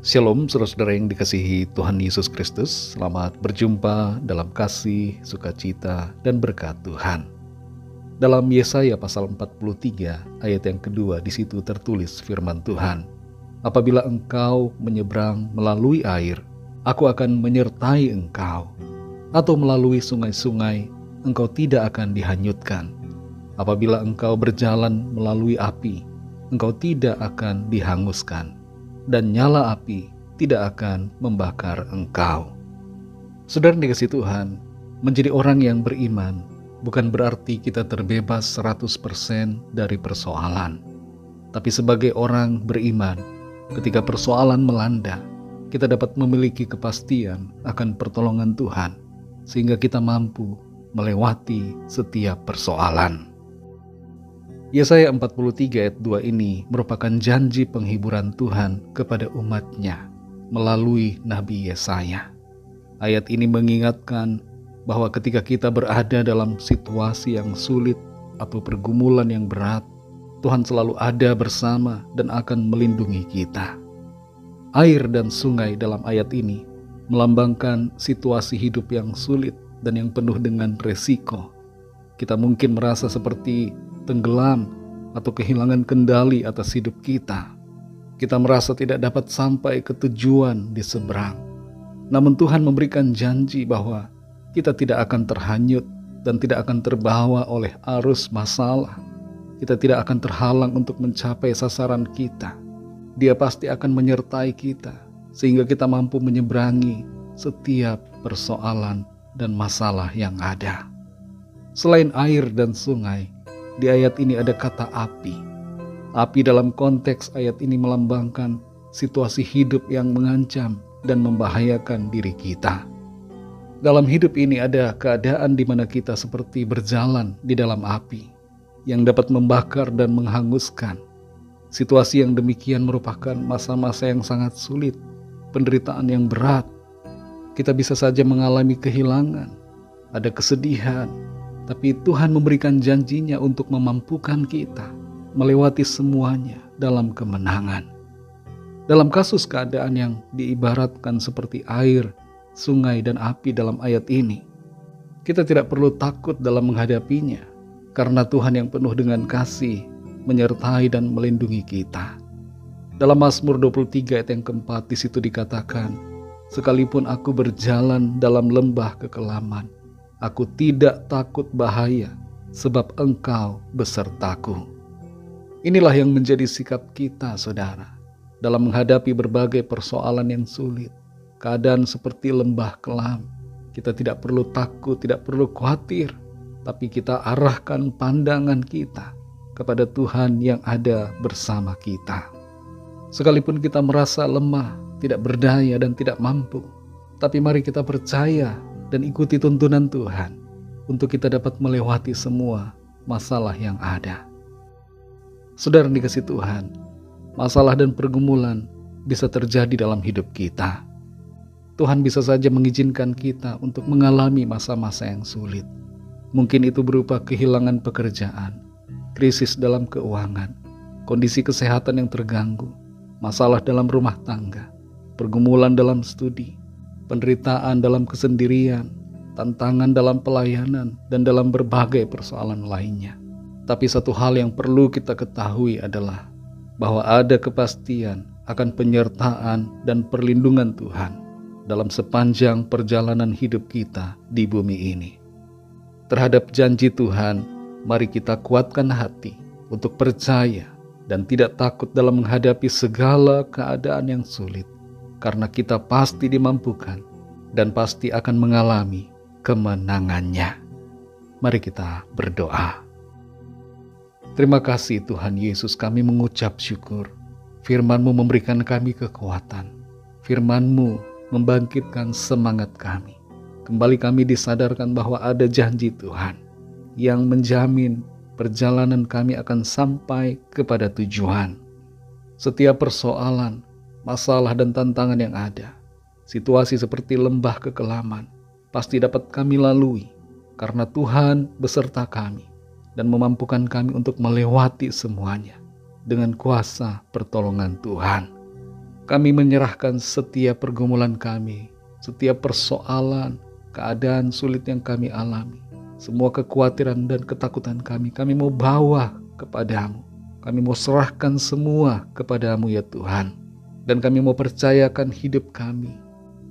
Shalom saudara-saudara yang dikasihi Tuhan Yesus Kristus. Selamat berjumpa dalam kasih, sukacita, dan berkat Tuhan. Dalam Yesaya pasal 43 ayat yang kedua, di situ tertulis firman Tuhan, "Apabila engkau menyeberang melalui air, aku akan menyertai engkau. Atau melalui sungai-sungai, engkau tidak akan dihanyutkan. Apabila engkau berjalan melalui api, engkau tidak akan dihanguskan. Dan nyala api tidak akan membakar engkau." Saudara dikasihi Tuhan, menjadi orang yang beriman bukan berarti kita terbebas 100% dari persoalan. Tapi sebagai orang beriman, ketika persoalan melanda, kita dapat memiliki kepastian akan pertolongan Tuhan, sehingga kita mampu melewati setiap persoalan. Yesaya 43 ayat 2 ini merupakan janji penghiburan Tuhan kepada umatnya melalui Nabi Yesaya. Ayat ini mengingatkan bahwa ketika kita berada dalam situasi yang sulit atau pergumulan yang berat, Tuhan selalu ada bersama dan akan melindungi kita. Air dan sungai dalam ayat ini melambangkan situasi hidup yang sulit dan yang penuh dengan resiko. Kita mungkin merasa seperti tenggelam atau kehilangan kendali atas hidup kita. Kita merasa tidak dapat sampai ke tujuan di seberang. Namun Tuhan memberikan janji bahwa kita tidak akan terhanyut dan tidak akan terbawa oleh arus masalah. Kita tidak akan terhalang untuk mencapai sasaran kita. Dia pasti akan menyertai kita sehingga kita mampu menyeberangi setiap persoalan dan masalah yang ada. Selain air dan sungai, di ayat ini ada kata api. Api dalam konteks ayat ini melambangkan situasi hidup yang mengancam dan membahayakan diri kita. Dalam hidup ini ada keadaan di mana kita seperti berjalan di dalam api yang dapat membakar dan menghanguskan. Situasi yang demikian merupakan masa-masa yang sangat sulit, penderitaan yang berat. Kita bisa saja mengalami kehilangan, ada kesedihan, tapi Tuhan memberikan janjinya untuk memampukan kita melewati semuanya dalam kemenangan. Dalam kasus keadaan yang diibaratkan seperti air, sungai, dan api dalam ayat ini, kita tidak perlu takut dalam menghadapinya, karena Tuhan yang penuh dengan kasih menyertai dan melindungi kita. Dalam Mazmur 23 ayat yang keempat, di situ dikatakan, "Sekalipun aku berjalan dalam lembah kekelaman, aku tidak takut bahaya, sebab Engkau besertaku." Inilah yang menjadi sikap kita, saudara, dalam menghadapi berbagai persoalan yang sulit. Keadaan seperti lembah kelam, kita tidak perlu takut, tidak perlu khawatir, tapi kita arahkan pandangan kita kepada Tuhan yang ada bersama kita. Sekalipun kita merasa lemah, tidak berdaya, dan tidak mampu, tapi mari kita percaya dan ikuti tuntunan Tuhan untuk kita dapat melewati semua masalah yang ada. Saudara dikasihi Tuhan, masalah dan pergumulan bisa terjadi dalam hidup kita. Tuhan bisa saja mengizinkan kita untuk mengalami masa-masa yang sulit. Mungkin itu berupa kehilangan pekerjaan, krisis dalam keuangan, kondisi kesehatan yang terganggu, masalah dalam rumah tangga, pergumulan dalam studi, penderitaan dalam kesendirian, tantangan dalam pelayanan, dan dalam berbagai persoalan lainnya. Tapi satu hal yang perlu kita ketahui adalah bahwa ada kepastian akan penyertaan dan perlindungan Tuhan dalam sepanjang perjalanan hidup kita di bumi ini. Terhadap janji Tuhan, mari kita kuatkan hati untuk percaya dan tidak takut dalam menghadapi segala keadaan yang sulit, karena kita pasti dimampukan dan pasti akan mengalami kemenangannya. Mari kita berdoa. Terima kasih Tuhan Yesus, kami mengucap syukur. Firman-Mu memberikan kami kekuatan. Firman-Mu membangkitkan semangat kami. Kembali kami disadarkan bahwa ada janji Tuhan yang menjamin perjalanan kami akan sampai kepada tujuan. Setiap persoalan, masalah, dan tantangan yang ada, situasi seperti lembah kekelaman, pasti dapat kami lalui karena Tuhan beserta kami dan memampukan kami untuk melewati semuanya dengan kuasa pertolongan Tuhan. Kami menyerahkan setiap pergumulan kami, setiap persoalan, keadaan sulit yang kami alami. Semua kekhawatiran dan ketakutan kami mau bawa kepadamu. Kami mau serahkan semua kepadamu ya Tuhan. Dan kami mau percayakan hidup kami.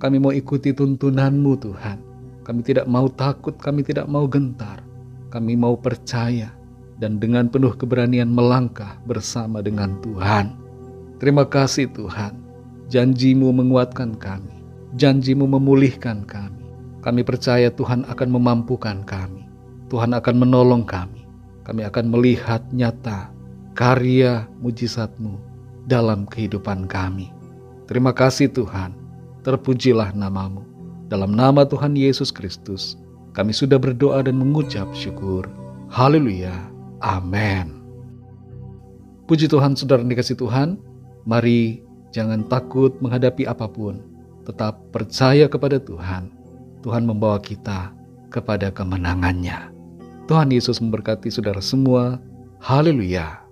Kami mau ikuti tuntunanmu Tuhan. Kami tidak mau takut, kami tidak mau gentar. Kami mau percaya dan dengan penuh keberanian melangkah bersama dengan Tuhan. Terima kasih Tuhan. Janji-Mu menguatkan kami. Janji-Mu memulihkan kami. Kami percaya Tuhan akan memampukan kami. Tuhan akan menolong kami. Kami akan melihat nyata karya mujizat-Mu dalam kehidupan kami. Terima kasih Tuhan. Terpujilah nama-Mu. Dalam nama Tuhan Yesus Kristus, kami sudah berdoa dan mengucap syukur. Haleluya. Amin. Puji Tuhan, saudara dikasih Tuhan. Mari jangan takut menghadapi apapun. Tetap percaya kepada Tuhan. Tuhan membawa kita kepada kemenangannya. Tuhan Yesus memberkati saudara semua. Haleluya.